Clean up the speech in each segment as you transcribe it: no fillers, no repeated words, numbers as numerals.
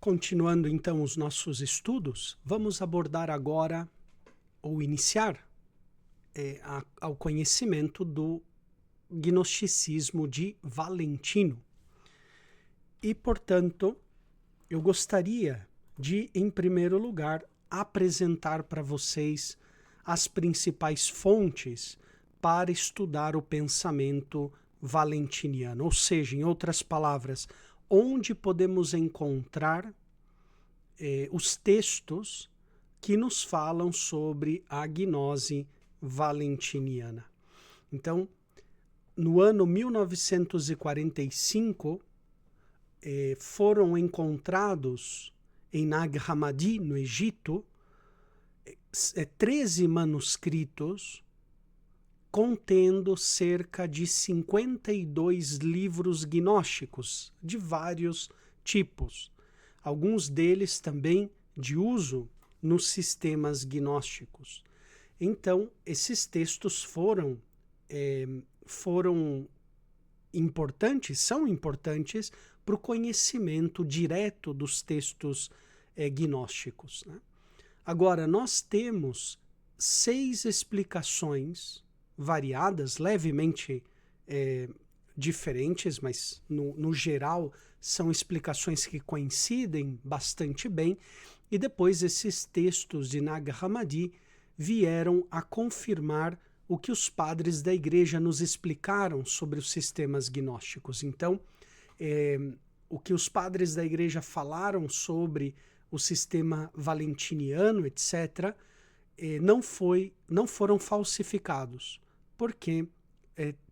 Continuando então os nossos estudos, vamos abordar agora, ou iniciar, ao conhecimento do gnosticismo de Valentino. E, portanto, eu gostaria de, em primeiro lugar, apresentar para vocês as principais fontes para estudar o pensamento valentiniano, ou seja, em outras palavras, onde podemos encontrar os textos que nos falam sobre a gnose valentiniana. Então, no ano 1945, foram encontrados em Nag Hammadi, no Egito, 13 manuscritos contendo cerca de 52 livros gnósticos de vários tipos, alguns deles também de uso nos sistemas gnósticos. Então, esses textos foram importantes, são importantes para o conhecimento direto dos textos gnósticos, né? Agora, nós temos 6 explicações variadas, levemente diferentes, mas no geral são explicações que coincidem bastante bem, e depois esses textos de Nag Hammadi vieram a confirmar o que os padres da igreja nos explicaram sobre os sistemas gnósticos. Então, o que os padres da igreja falaram sobre o sistema valentiniano, etc., não foram falsificados, porque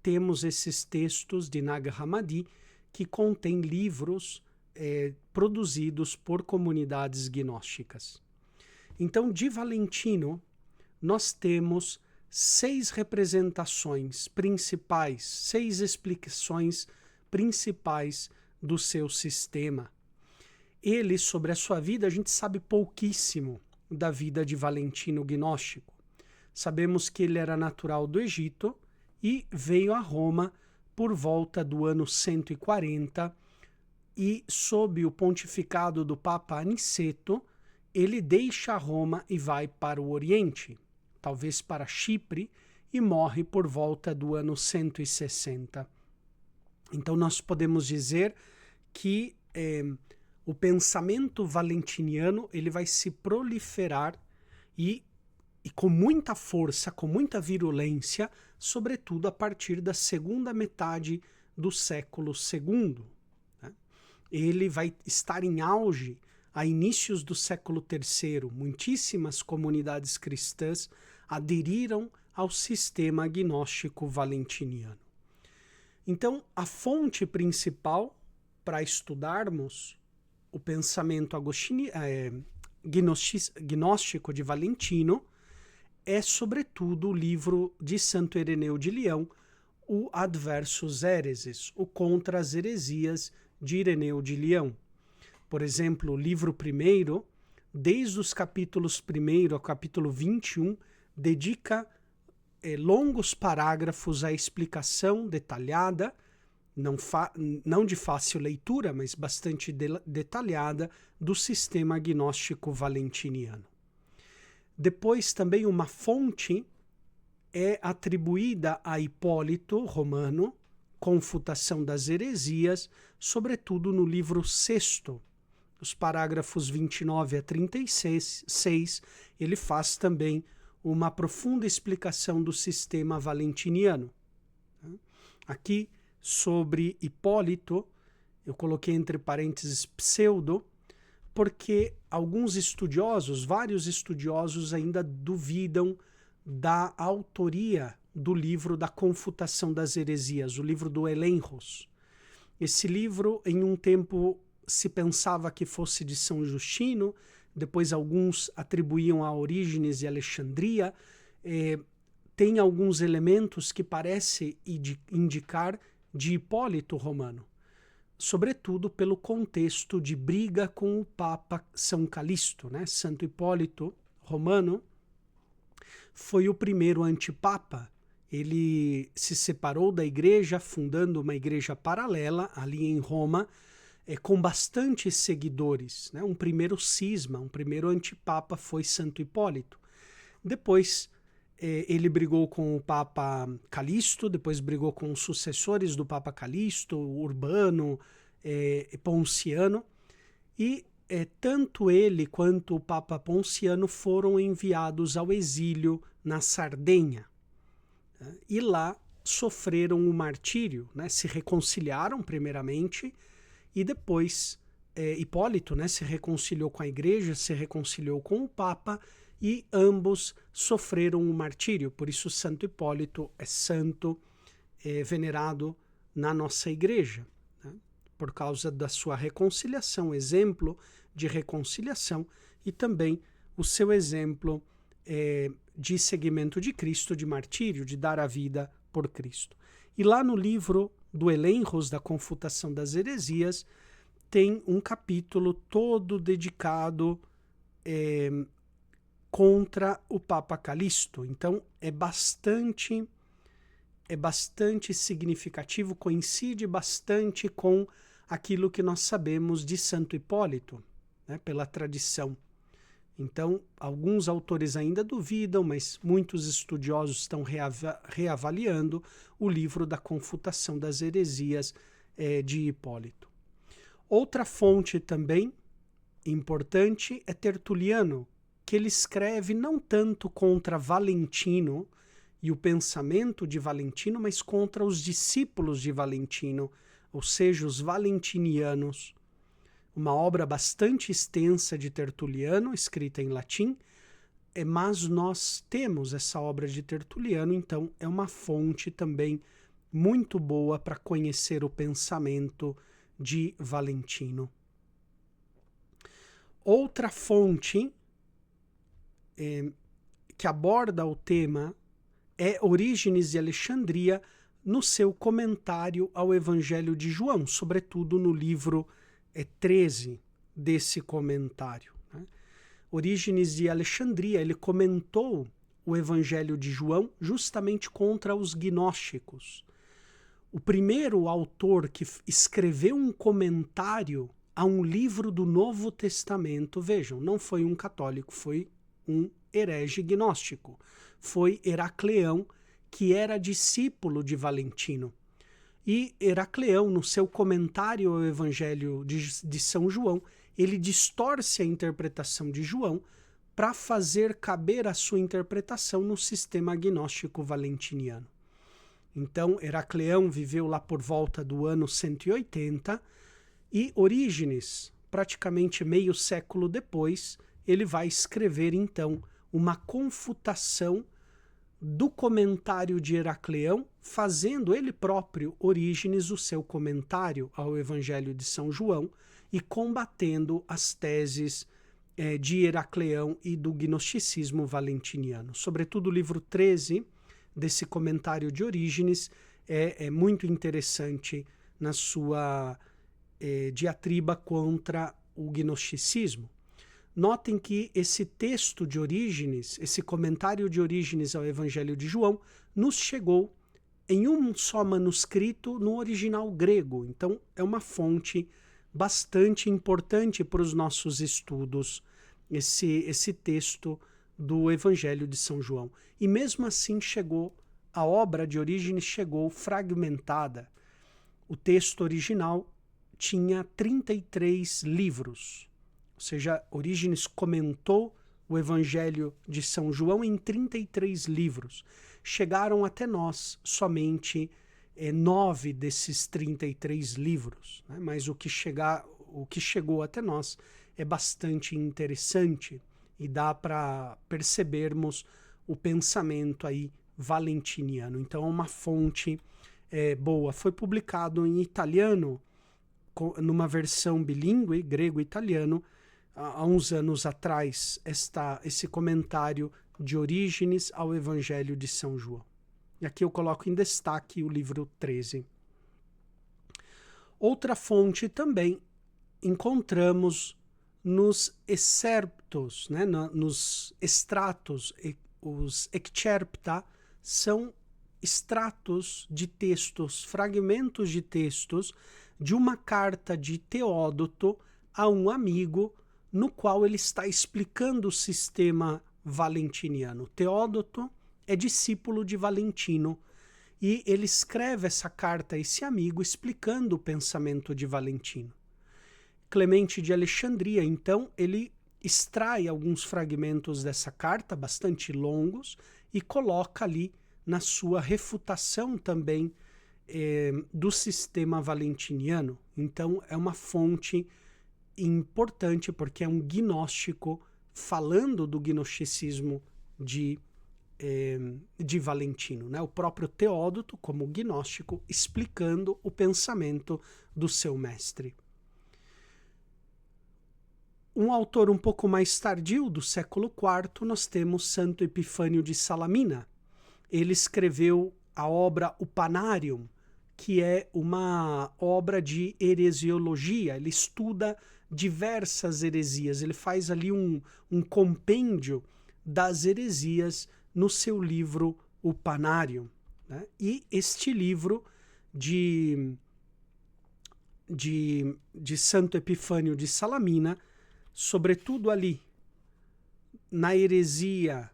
temos esses textos de Nag Hammadi que contêm livros produzidos por comunidades gnósticas. Então, de Valentino, nós temos 6 representações principais, 6 explicações principais do seu sistema. Ele, sobre a sua vida, a gente sabe pouquíssimo da vida de Valentino gnóstico. Sabemos que ele era natural do Egito e veio a Roma por volta do ano 140 e, sob o pontificado do Papa Aniceto, ele deixa Roma e vai para o Oriente, talvez para Chipre, e morre por volta do ano 160. Então nós podemos dizer que o pensamento valentiniano ele vai se proliferar e com muita força, com muita virulência, sobretudo a partir da segunda metade do século II. Né? Ele vai estar em auge a inícios do século III. Muitíssimas comunidades cristãs aderiram ao sistema gnóstico valentiniano. Então, a fonte principal para estudarmos o pensamento gnóstico de Valentino é, sobretudo, o livro de Santo Ireneu de Leão, o Adversus Hereses, o Contra as Heresias de Ireneu de Leão. Por exemplo, o livro primeiro, desde os capítulos 1 ao capítulo 21, dedica longos parágrafos à explicação detalhada, não de fácil leitura, mas bastante detalhada, do sistema gnóstico valentiniano. Depois, também uma fonte é atribuída a Hipólito Romano, Confutação das Heresias, sobretudo no livro 6º, os parágrafos 29 a 36, ele faz também uma profunda explicação do sistema valentiniano. Aqui, sobre Hipólito, eu coloquei entre parênteses pseudo, porque alguns estudiosos, vários estudiosos ainda duvidam da autoria do livro da Confutação das Heresias, o livro do Elenchos. Esse livro, em um tempo, se pensava que fosse de São Justino, depois alguns atribuíam a Orígenes e Alexandria. Tem alguns elementos que parecem indicar de Hipólito Romano, sobretudo pelo contexto de briga com o Papa São Calixto, né? Santo Hipólito Romano foi o primeiro antipapa. Ele se separou da igreja, fundando uma igreja paralela ali em Roma, com bastante seguidores, né? Um primeiro cisma, um primeiro antipapa foi Santo Hipólito. Depois ele brigou com o Papa Calixto, depois brigou com os sucessores do Papa Calixto, Urbano, Ponciano, e tanto ele quanto o Papa Ponciano foram enviados ao exílio na Sardenha, né? E lá sofreram o martírio, né? Se reconciliaram primeiramente, e depois Hipólito, né, se reconciliou com a igreja, se reconciliou com o Papa, e ambos sofreram o martírio. Por isso Santo Hipólito é santo, venerado na nossa igreja, né? Por causa da sua reconciliação, exemplo de reconciliação, e também o seu exemplo de seguimento de Cristo, de martírio, de dar a vida por Cristo. E lá no livro do Elenchos da Confutação das Heresias, tem um capítulo todo dedicado contra o Papa Calixto. Então é bastante significativo, coincide bastante com aquilo que nós sabemos de Santo Hipólito, né, pela tradição. Então, alguns autores ainda duvidam, mas muitos estudiosos estão reavaliando o livro da Confutação das Heresias de Hipólito. Outra fonte também importante é Tertuliano, que ele escreve não tanto contra Valentino e o pensamento de Valentino, mas contra os discípulos de Valentino, ou seja, os valentinianos. Uma obra bastante extensa de Tertuliano, escrita em latim, mas nós temos essa obra de Tertuliano, então é uma fonte também muito boa para conhecer o pensamento de Valentino. Outra fonte que aborda o tema é Orígenes de Alexandria, no seu comentário ao Evangelho de João, sobretudo no livro 13 desse comentário, né? Orígenes de Alexandria, ele comentou o Evangelho de João justamente contra os gnósticos. O primeiro autor que escreveu um comentário a um livro do Novo Testamento, vejam, não foi um católico, foi um herege gnóstico. Foi Heracleão, que era discípulo de Valentino. E Heracleão, no seu comentário ao Evangelho de São João, ele distorce a interpretação de João para fazer caber a sua interpretação no sistema gnóstico valentiniano. Então, Heracleão viveu lá por volta do ano 180 e Orígenes, praticamente meio século depois, ele vai escrever, então, uma confutação do comentário de Heracleão, fazendo ele próprio, Orígenes, o seu comentário ao Evangelho de São João e combatendo as teses de Heracleão e do gnosticismo valentiniano. Sobretudo o livro 13 desse comentário de Orígenes é muito interessante na sua diatriba contra o gnosticismo. Notem que esse texto de Orígenes, esse comentário de Orígenes ao Evangelho de João, nos chegou em um só manuscrito no original grego. Então, é uma fonte bastante importante para os nossos estudos, esse texto do Evangelho de São João. E mesmo assim chegou, a obra de Orígenes chegou fragmentada. O texto original tinha 33 livros. Ou seja, Orígenes comentou o Evangelho de São João em 33 livros. Chegaram até nós somente 9 desses 33 livros, né? Mas o que chegou até nós é bastante interessante e dá para percebermos o pensamento aí valentiniano. Então é uma fonte boa. Foi publicado em italiano, numa versão bilíngue, grego-italiano, há uns anos atrás, esse comentário de Orígenes ao Evangelho de São João. E aqui eu coloco em destaque o livro 13. Outra fonte também encontramos nos excerptos, né, nos extratos. Os excerpta são extratos de textos, fragmentos de textos de uma carta de Teódoto a um amigo, no qual ele está explicando o sistema valentiniano. Teódoto é discípulo de Valentino e ele escreve essa carta a esse amigo explicando o pensamento de Valentino. Clemente de Alexandria, então, ele extrai alguns fragmentos dessa carta, bastante longos, e coloca ali na sua refutação também do sistema valentiniano. Então, é uma fonte importante, porque é um gnóstico falando do gnosticismo de Valentino, né? O próprio Teódoto, como gnóstico, explicando o pensamento do seu mestre. Um autor um pouco mais tardio, do século IV, nós temos Santo Epifânio de Salamina. Ele escreveu a obra O Panarium, que é uma obra de heresiologia. Ele estuda diversas heresias, ele faz ali um compêndio das heresias no seu livro O Panarium, né? E este livro de Santo Epifânio de Salamina, sobretudo ali na heresia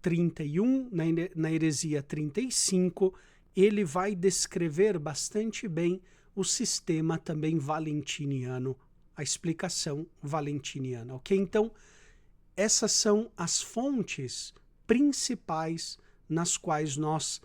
31, na heresia 35, ele vai descrever bastante bem o sistema também valentiniano, a explicação valentiniana, ok? Então, essas são as fontes principais nas quais nós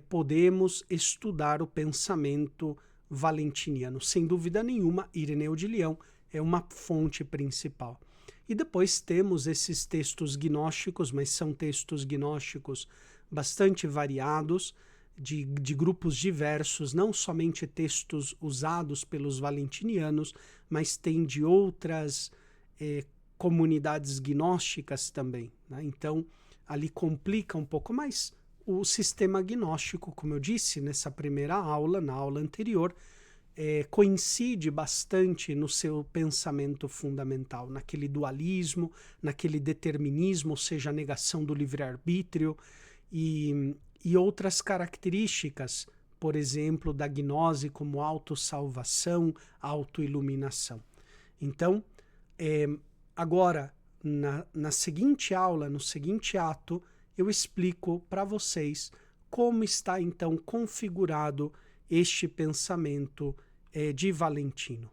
podemos estudar o pensamento valentiniano. Sem dúvida nenhuma, Ireneu de Leão é uma fonte principal. E depois temos esses textos gnósticos, mas são textos gnósticos bastante variados, de grupos diversos, não somente textos usados pelos valentinianos, mas tem de outras comunidades gnósticas também, né? Então, ali complica um pouco mais o sistema gnóstico, como eu disse nessa primeira aula, na aula anterior, coincide bastante no seu pensamento fundamental, naquele dualismo, naquele determinismo, ou seja, a negação do livre-arbítrio e outras características, por exemplo, da gnose como autossalvação, autoiluminação. Então, agora, na seguinte aula, no seguinte ato, eu explico para vocês como está então configurado este pensamento de Valentino.